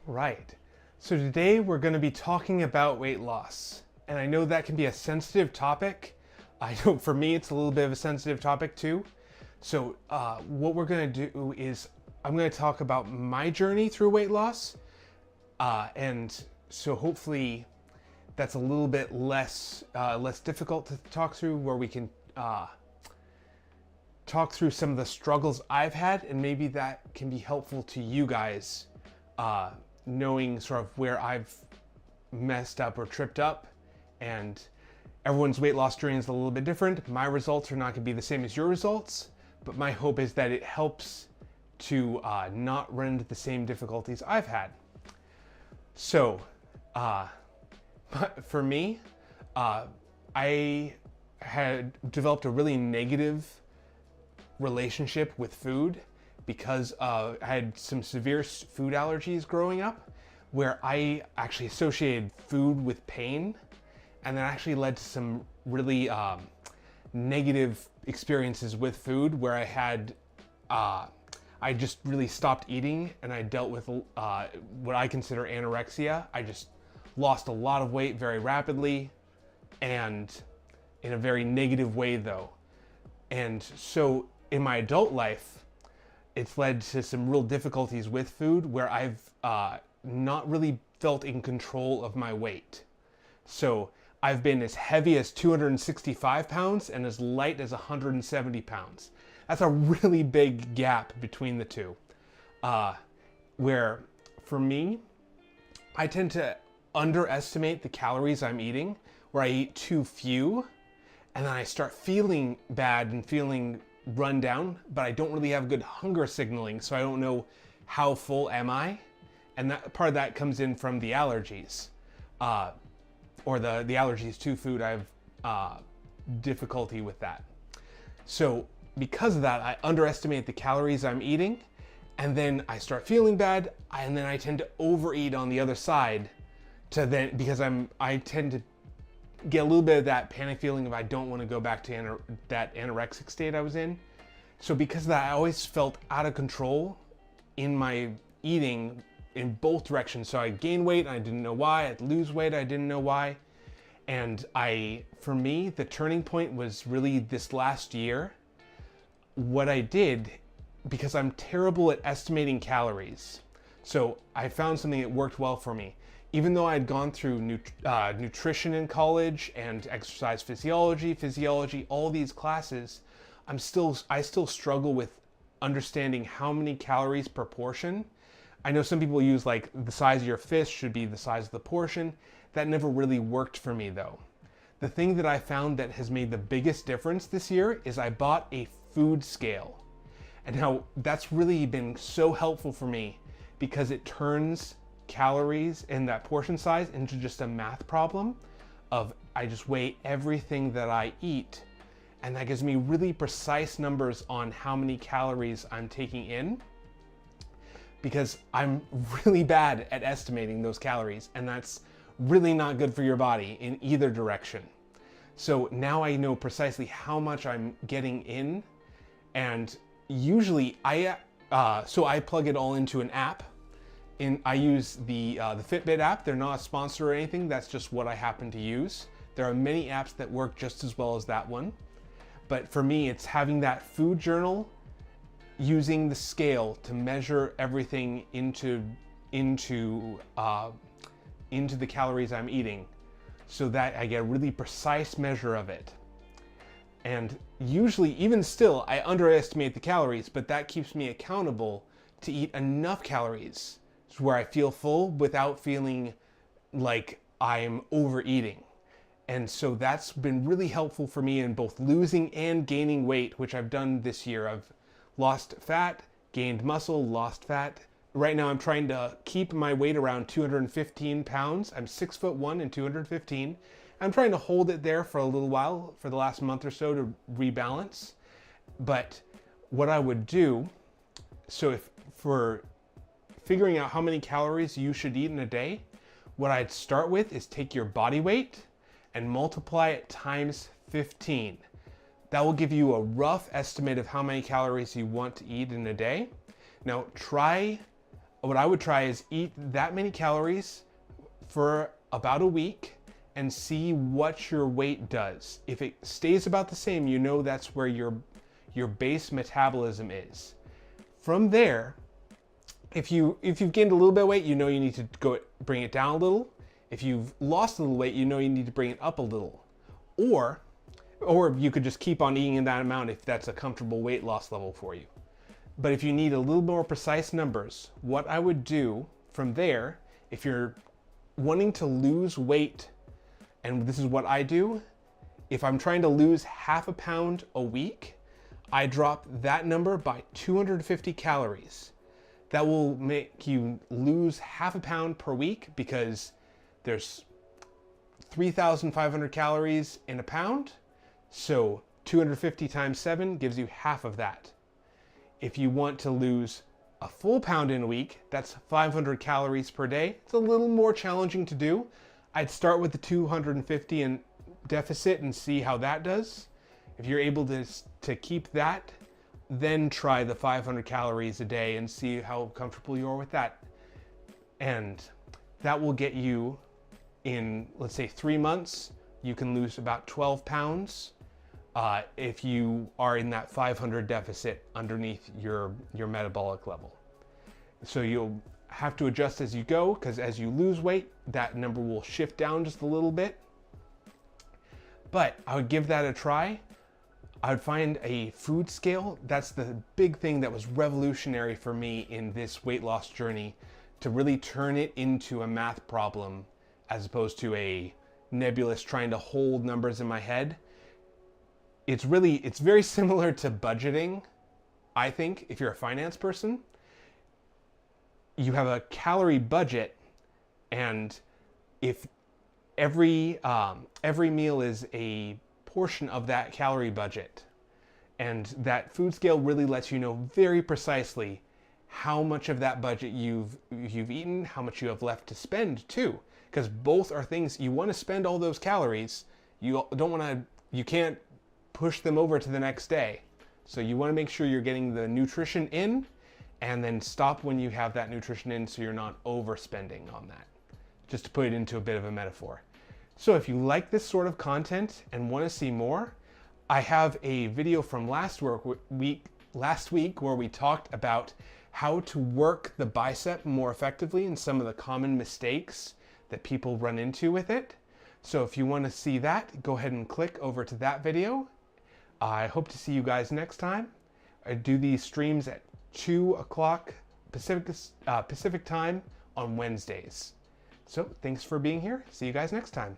Right. So today we're going to be talking about weight loss. And I know that can be a sensitive topic. I know for me it's a little bit of a sensitive topic too. So what we're going to do is I'm going to talk about my journey through weight loss. And so hopefully that's a little bit less difficult to talk through, where we can talk through some of the struggles I've had, and maybe that can be helpful to you guys, knowing sort of where I've messed up or tripped up. And everyone's weight loss journey is a little bit different. My results are not going to be the same as your results, but my hope is that it helps to not run into the same difficulties I've had. So for me, I had developed a really negative relationship with food because I had some severe food allergies growing up, where I actually associated food with pain, and that actually led to some really negative experiences with food, where I just really stopped eating, and I dealt with what I consider anorexia. I just lost a lot of weight very rapidly, and in a very negative way though. And so in my adult life, it's led to some real difficulties with food, where I've not really felt in control of my weight. So I've been as heavy as 265 pounds and as light as 170 pounds. That's a really big gap between the two. Where for me, I tend to underestimate the calories I'm eating, where I eat too few, and then I start feeling bad and feeling run down, but I don't really have good hunger signaling, so I don't know how full am I. And that part of that comes in from the allergies, or the allergies to food. I have difficulty with that. So because of that, I underestimate the calories I'm eating, and then I start feeling bad, and then I tend to overeat on the other side, because I tend to get a little bit of that panic feeling of I don't want to go back to that anorexic state I was in. So because of that, I always felt out of control in my eating in both directions. So I'd gain weight, I didn't know why. I'd lose weight, I didn't know why. And for me, the turning point was really this last year. What I did, because I'm terrible at estimating calories, so I found something that worked well for me. Even though I'd gone through nutrition in college and exercise physiology, all these classes, I still struggle with understanding how many calories per portion. I know some people use like the size of your fist should be the size of the portion. That never really worked for me though. The thing that I found that has made the biggest difference this year is I bought a food scale. And how that's really been so helpful for me, because it turns calories and that portion size into just a math problem of I just weigh everything that I eat, and that gives me really precise numbers on how many calories I'm taking in, because I'm really bad at estimating those calories, and that's really not good for your body in either direction. So now I know precisely how much I'm getting in, and usually I plug it all into an app. I use the Fitbit app. They're not a sponsor or anything. That's just what I happen to use. There are many apps that work just as well as that one. But for me, it's having that food journal, using the scale to measure everything into the calories I'm eating, so that I get a really precise measure of it. And usually, even still, I underestimate the calories, but that keeps me accountable to eat enough calories where I feel full without feeling like I'm overeating. And so that's been really helpful for me in both losing and gaining weight, which I've done this year. I've lost fat, gained muscle, lost fat. Right now I'm trying to keep my weight around 215 pounds. I'm 6'1" and 215. I'm trying to hold it there for a little while, for the last month or so, to rebalance. But what I would do, so for figuring out how many calories you should eat in a day, what I'd start with is take your body weight and multiply it times 15. That will give you a rough estimate of how many calories you want to eat in a day. Now try what I would try is eat that many calories for about a week and see what your weight does. If it stays about the same, you know that's where your base metabolism is. From there, if you've gained a little bit of weight, you know you need to go bring it down a little. If you've lost a little weight, you know you need to bring it up a little. Or you could just keep on eating in that amount if that's a comfortable weight loss level for you. But if you need a little more precise numbers, what I would do from there, if you're wanting to lose weight, and this is what I do, if I'm trying to lose half a pound a week, I drop that number by 250 calories. That will make you lose half a pound per week because there's 3,500 calories in a pound. So 250 times 7 gives you half of that. If you want to lose a full pound in a week, that's 500 calories per day. It's a little more challenging to do. I'd start with the 250 in deficit and see how that does. If you're able to keep that, then try the 500 calories a day and see how comfortable you are with that. And that will get you in, let's say 3 months, you can lose about 12 pounds if you are in that 500 deficit underneath your metabolic level. So you'll have to adjust as you go, because as you lose weight, that number will shift down just a little bit. But I would give that a try. I would find a food scale. That's the big thing that was revolutionary for me in this weight loss journey, to really turn it into a math problem as opposed to a nebulous trying to hold numbers in my head. It's very similar to budgeting, I think, if you're a finance person. You have a calorie budget, and if every meal is a portion of that calorie budget, and that food scale really lets you know very precisely how much of that budget you've eaten, how much you have left to spend too, because both are things you want to spend all those calories. You can't push them over to the next day. So you want to make sure you're getting the nutrition in, and then stop when you have that nutrition in so you're not overspending on that. Just to put it into a bit of a metaphor. So if you like this sort of content and want to see more, I have a video from last week where we talked about how to work the bicep more effectively and some of the common mistakes that people run into with it. So if you want to see that, go ahead and click over to that video. I hope to see you guys next time. I do these streams at 2 o'clock Pacific time on Wednesdays. So thanks for being here. See you guys next time.